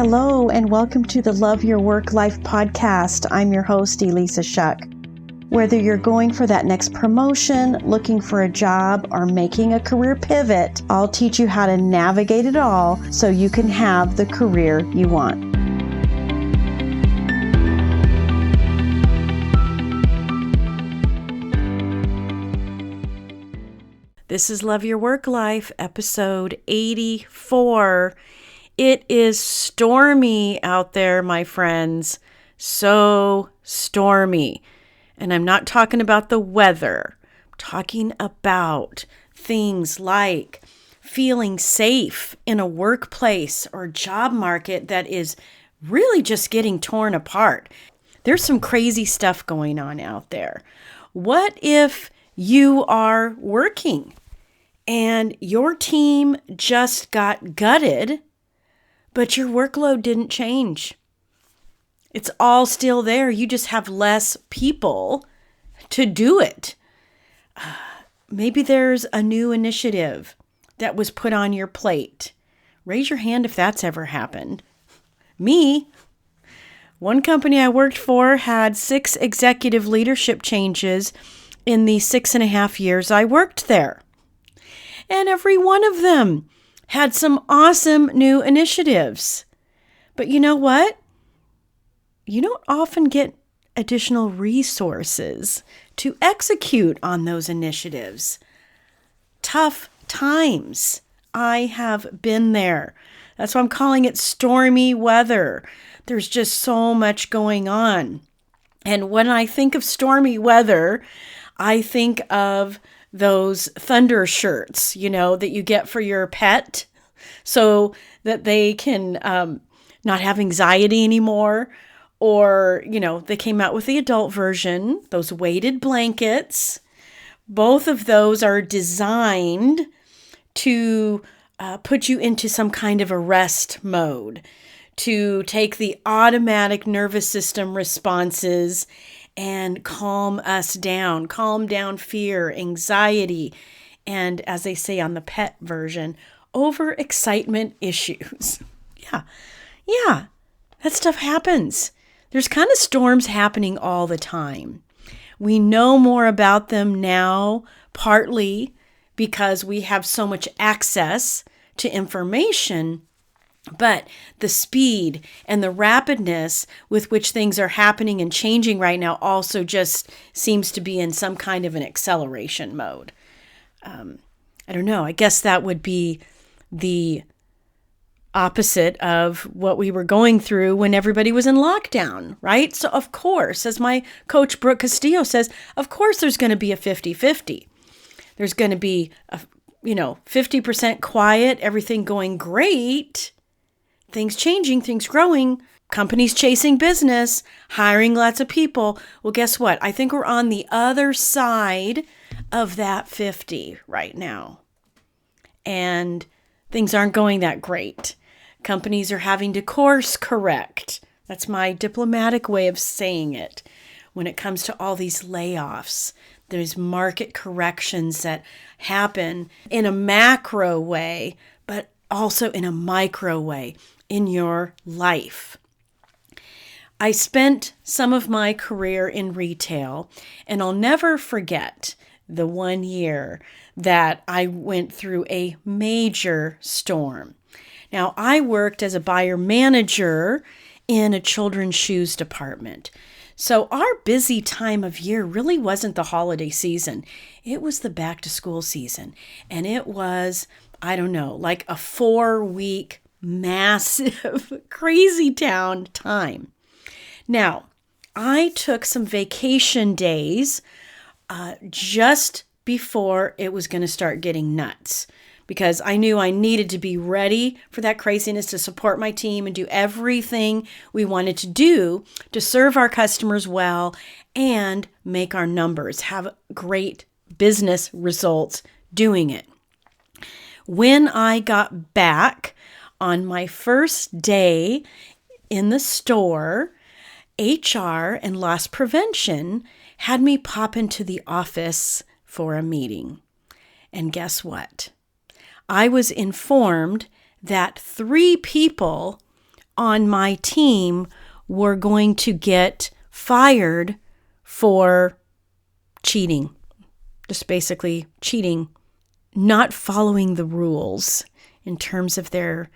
Hello, and welcome to the Love Your Work Life podcast. I'm your host, Elissa Shuck. Whether you're going for that next promotion, looking for a job, or making a career pivot, I'll teach you how to navigate it all so you can have the career you want. This is Love Your Work Life, episode 84. It is stormy out there, my friends. So stormy. And I'm not talking about the weather. I'm talking about things like feeling safe in a workplace or job market that is really just getting torn apart. There's some crazy stuff going on out there. What if you are working and your team just got gutted, but your workload didn't change? It's all still there. You just have less people to do it. Maybe there's a new initiative that was put on your plate. Raise your hand if that's ever happened. Me, one company I worked for had 6 executive leadership changes in the 6.5 years I worked there. And every one of them had some awesome new initiatives. But you know what? You don't often get additional resources to execute on those initiatives. Tough times. I have been there. That's why I'm calling it stormy weather. There's just so much going on. And when I think of stormy weather, I think of those thunder shirts, that you get for your pet so that they can not have anxiety anymore. Or, they came out with the adult version, those weighted blankets. Both of those are designed to put you into some kind of a rest mode, to take the automatic nervous system responses and calm down fear, anxiety, and, as they say on the pet version, overexcitement issues. Yeah, that stuff happens. There's kind of storms happening all the time. We know more about them now, partly because we have so much access to information, but the speed and the rapidness with which things are happening and changing right now also just seems to be in some kind of an acceleration mode. I don't know. I guess that would be the opposite of what we were going through when everybody was in lockdown, right? So of course, as my coach Brooke Castillo says, of course there's going to be a 50-50. There's going to be a 50% quiet, everything going great, things changing, things growing, companies chasing business, hiring lots of people. Well, guess what? I think we're on the other side of that 50 right now. And things aren't going that great. Companies are having to course correct. That's my diplomatic way of saying it. When it comes to all these layoffs, there's market corrections that happen in a macro way, but also in a micro way in your life. I spent some of my career in retail, and I'll never forget the one year that I went through a major storm. Now, I worked as a buyer manager in a children's shoes department. So our busy time of year really wasn't the holiday season. It was the back to school season. And it was, like a 4-week massive crazy town time. Now, I took some vacation days just before it was going to start getting nuts, because I knew I needed to be ready for that craziness to support my team and do everything we wanted to do to serve our customers well and make our numbers, have great business results doing it. When I got back on my first day in the store, HR and loss prevention had me pop into the office for a meeting. And guess what? I was informed that 3 people on my team were going to get fired for cheating, just basically cheating, not following the rules in terms of their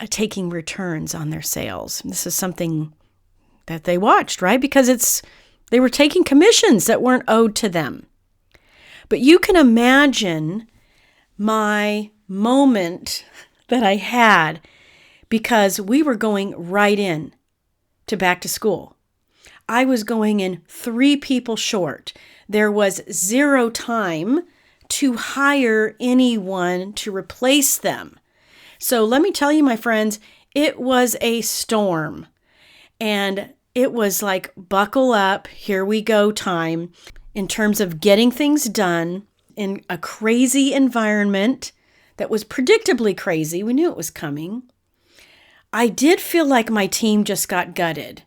taking returns on their sales. This is something that they watched, right? Because they were taking commissions that weren't owed to them. But you can imagine my moment that I had because we were going right in to back to school. I was going in 3 people short. There was 0 time to hire anyone to replace them. So let me tell you, my friends, it was a storm. And it was like, buckle up, here we go time in terms of getting things done in a crazy environment that was predictably crazy. We knew it was coming. I did feel like my team just got gutted.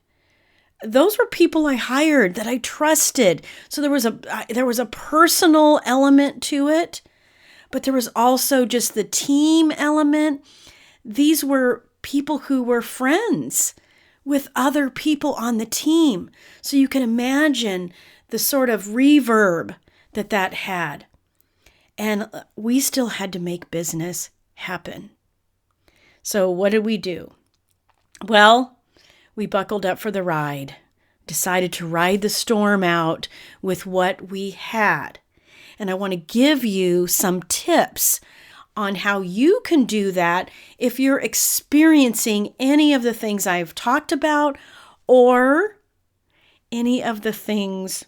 Those were people I hired that I trusted. So there was a personal element to it, but there was also just the team element. These were people who were friends with other people on the team. So you can imagine the sort of reverb that had. And we still had to make business happen. So what did we do? Well, we buckled up for the ride, decided to ride the storm out with what we had. And I want to give you some tips on how you can do that if you're experiencing any of the things I've talked about or any of the things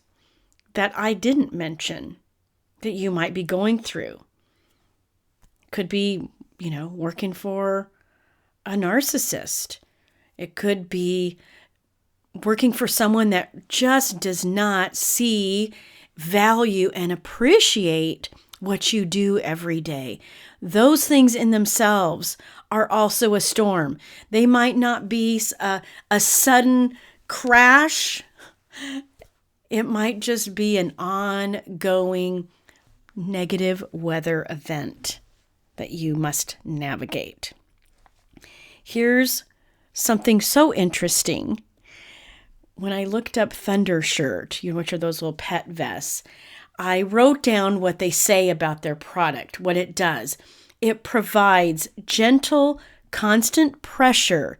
that I didn't mention that you might be going through. Could be, working for a narcissist. It could be working for someone that just does not see, value, and appreciate what you do every day. Those things in themselves are also a storm. They might not be a sudden crash. It might just be an ongoing negative weather event that you must navigate. Here's something so interesting. When I looked up Thundershirt, which are those little pet vests, I wrote down what they say about their product, what it does. It provides gentle, constant pressure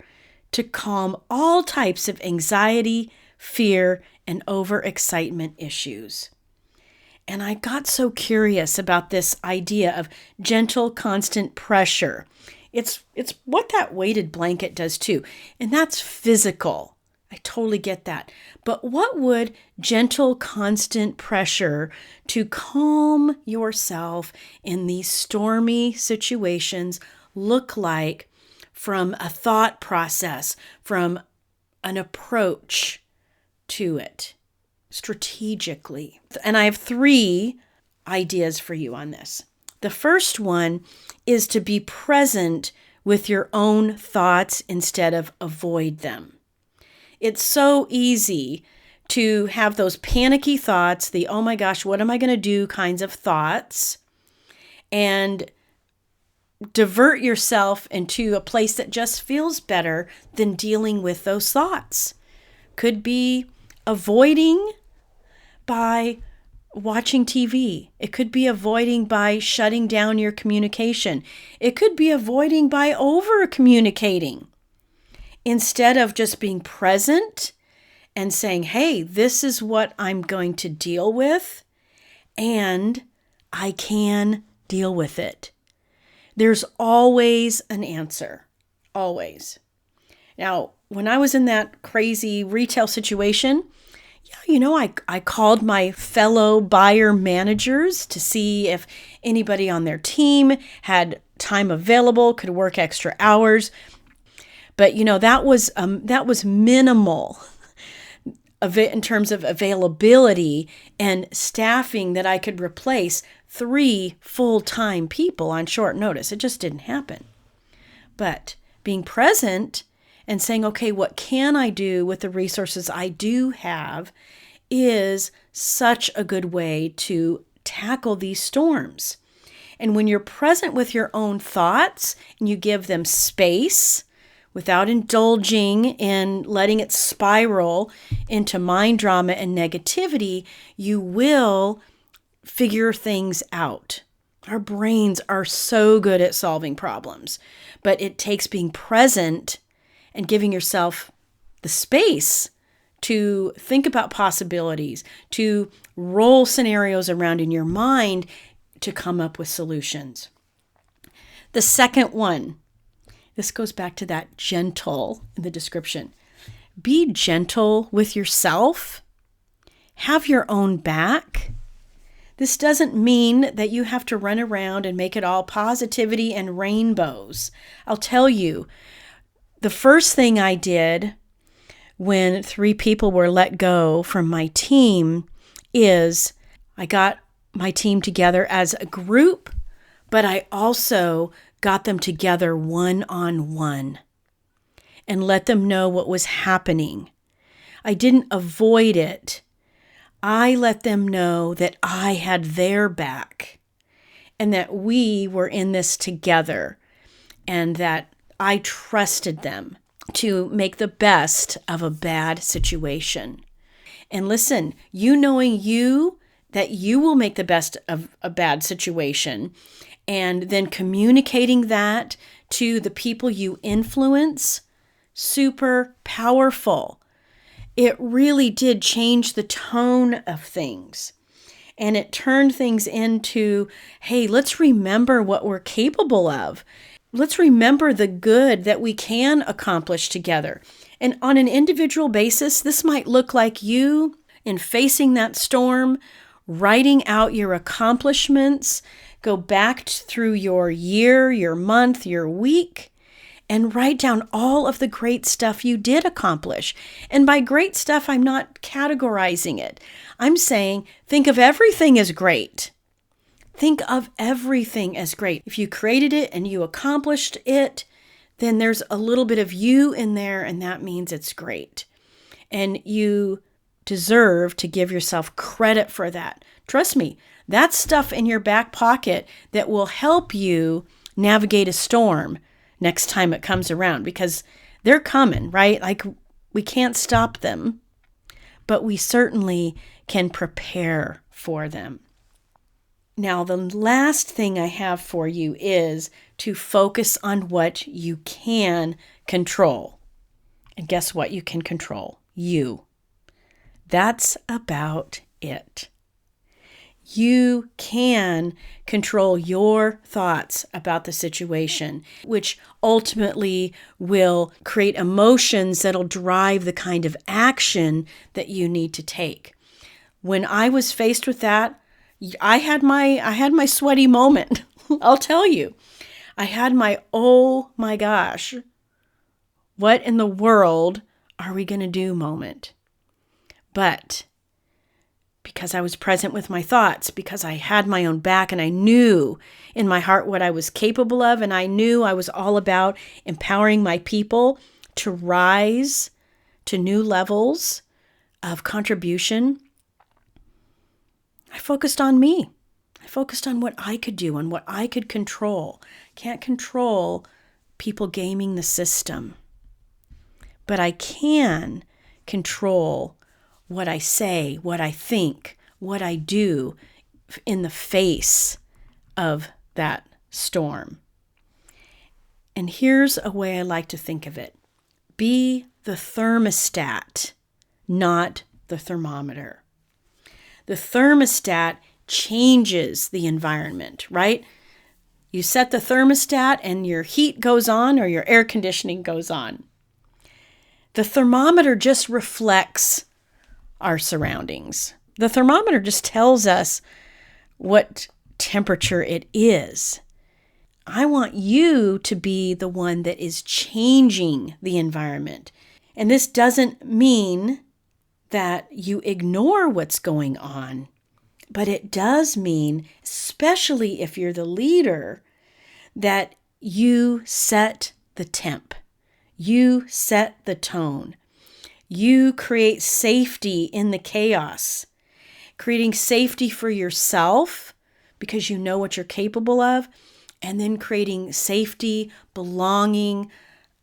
to calm all types of anxiety, fear, and overexcitement issues. And I got so curious about this idea of gentle, constant pressure. It's what that weighted blanket does too. And that's physical. I totally get that. But what would gentle, constant pressure to calm yourself in these stormy situations look like from a thought process, from an approach to it strategically? And I have 3 ideas for you on this. The first one is to be present with your own thoughts instead of avoid them. It's so easy to have those panicky thoughts, the oh my gosh, what am I going to do kinds of thoughts, and divert yourself into a place that just feels better than dealing with those thoughts. Could be avoiding by watching TV. It could be avoiding by shutting down your communication. It could be avoiding by over communicating. Instead of just being present and saying, hey, this is what I'm going to deal with, and I can deal with it. There's always an answer. Always. Now, when I was in that crazy retail situation, I called my fellow buyer managers to see if anybody on their team had time available, could work extra hours. But, that was minimal in terms of availability and staffing that I could replace 3 full-time people on short notice. It just didn't happen. But being present and saying, okay, what can I do with the resources I do have is such a good way to tackle these storms. And when you're present with your own thoughts and you give them space, without indulging in letting it spiral into mind drama and negativity, you will figure things out. Our brains are so good at solving problems, but it takes being present and giving yourself the space to think about possibilities, to roll scenarios around in your mind to come up with solutions. The second one, this goes back to that gentle in the description. Be gentle with yourself. Have your own back. This doesn't mean that you have to run around and make it all positivity and rainbows. I'll tell you, the first thing I did when 3 people were let go from my team is I got my team together as a group, but I also got them together one-on-one and let them know what was happening. I didn't avoid it. I let them know that I had their back and that we were in this together and that I trusted them to make the best of a bad situation. And listen, you knowing that you will make the best of a bad situation and then communicating that to the people you influence, super powerful. It really did change the tone of things. And it turned things into, hey, let's remember what we're capable of. Let's remember the good that we can accomplish together. And on an individual basis, this might look like you in facing that storm, writing out your accomplishments, go back through your year, your month, your week, and write down all of the great stuff you did accomplish. And by great stuff, I'm not categorizing it. I'm saying think of everything as great. Think of everything as great. If you created it and you accomplished it, then there's a little bit of you in there, and that means it's great. And you deserve to give yourself credit for that. Trust me, that's stuff in your back pocket that will help you navigate a storm next time it comes around, because they're coming, right? Like, we can't stop them, but we certainly can prepare for them. Now, the last thing I have for you is to focus on what you can control. And guess what you can control? You. That's about it. You can control your thoughts about the situation, which ultimately will create emotions that'll drive the kind of action that you need to take. When I was faced with that, I had my sweaty moment. I'll tell you. I had my, oh my gosh, what in the world are we going to do moment? But because I was present with my thoughts, because I had my own back and I knew in my heart what I was capable of, and I knew I was all about empowering my people to rise to new levels of contribution, I focused on me. I focused on what I could do and what I could control. Can't control people gaming the system, but I can control what I say, what I think, what I do in the face of that storm. And here's a way I like to think of it. Be the thermostat, not the thermometer. The thermostat changes the environment, right? You set the thermostat and your heat goes on or your air conditioning goes on. The thermometer just reflects our surroundings. The thermometer just tells us what temperature it is. I want you to be the one that is changing the environment. And this doesn't mean that you ignore what's going on, but it does mean, especially if you're the leader, that you set the temp. You set the tone. You create safety in the chaos, creating safety for yourself because you know what you're capable of, and then creating safety, belonging,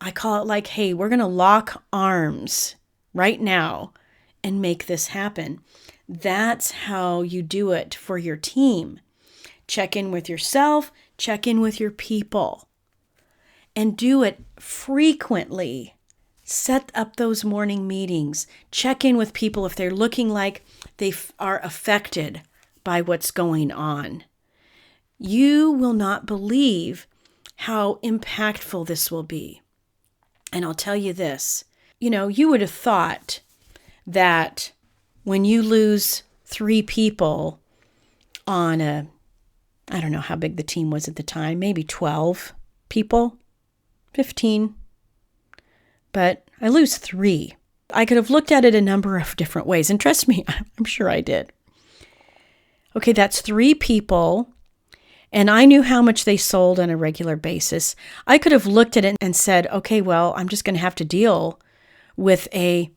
I call it like, hey, we're going to lock arms right now and make this happen. That's how you do it for your team. Check in with yourself, check in with your people, and do it frequently. Set up those morning meetings. Check in with people if they're looking like they are affected by what's going on. You will not believe how impactful this will be. And I'll tell you this, you would have thought that when you lose 3 people on I don't know how big the team was at the time, maybe 12 people, 15, but I lose 3. I could have looked at it a number of different ways, and trust me, I'm sure I did. Okay, that's 3 people, and I knew how much they sold on a regular basis. I could have looked at it and said, okay, well, I'm just going to have to deal with I'm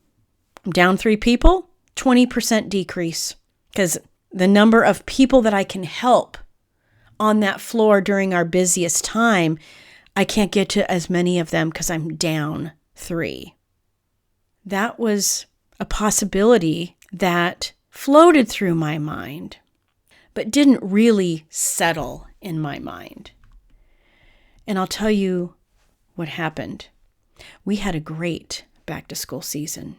down 3 people, 20% decrease, because the number of people that I can help on that floor during our busiest time, I can't get to as many of them because I'm down 3. That was a possibility that floated through my mind, but didn't really settle in my mind. And I'll tell you what happened. We had a great back-to-school season.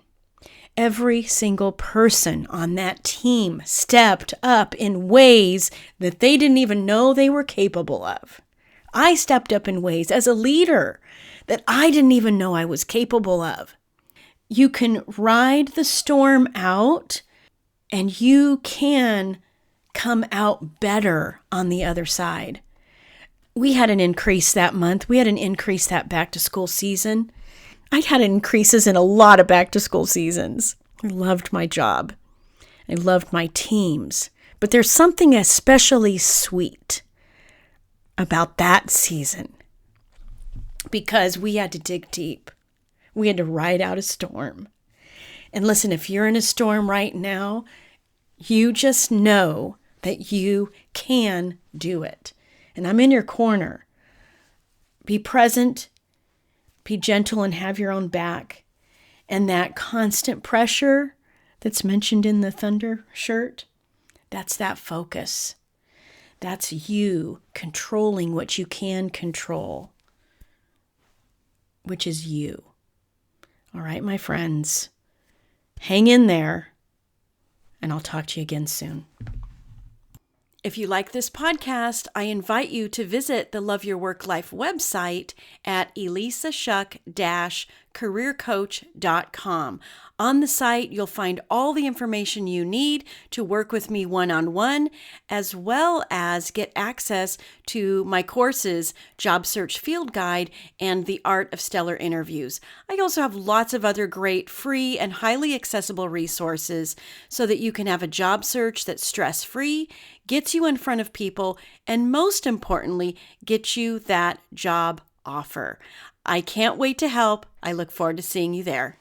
Every single person on that team stepped up in ways that they didn't even know they were capable of. I stepped up in ways as a leader that I didn't even know I was capable of. You can ride the storm out, and you can come out better on the other side. We had an increase that month. We had an increase that back-to-school season. I had increases in a lot of back-to-school seasons. I loved my job. I loved my teams. But there's something especially sweet about that season because we had to dig deep. We had to ride out a storm. And listen, if you're in a storm right now, you just know that you can do it. And I'm in your corner. Be present. Be gentle and have your own back. And that constant pressure that's mentioned in the thunder shirt, that's that focus. That's you controlling what you can control, which is you. All right, my friends, hang in there, and I'll talk to you again soon. If you like this podcast, I invite you to visit the Love Your Work Life website at elissashuck-careercoach.com. On the site, you'll find all the information you need to work with me one-on-one, as well as get access to my courses, Job Search Field Guide, and The Art of Stellar Interviews. I also have lots of other great free and highly accessible resources so that you can have a job search that's stress-free, gets you in front of people, and most importantly, gets you that job offer. I can't wait to help. I look forward to seeing you there.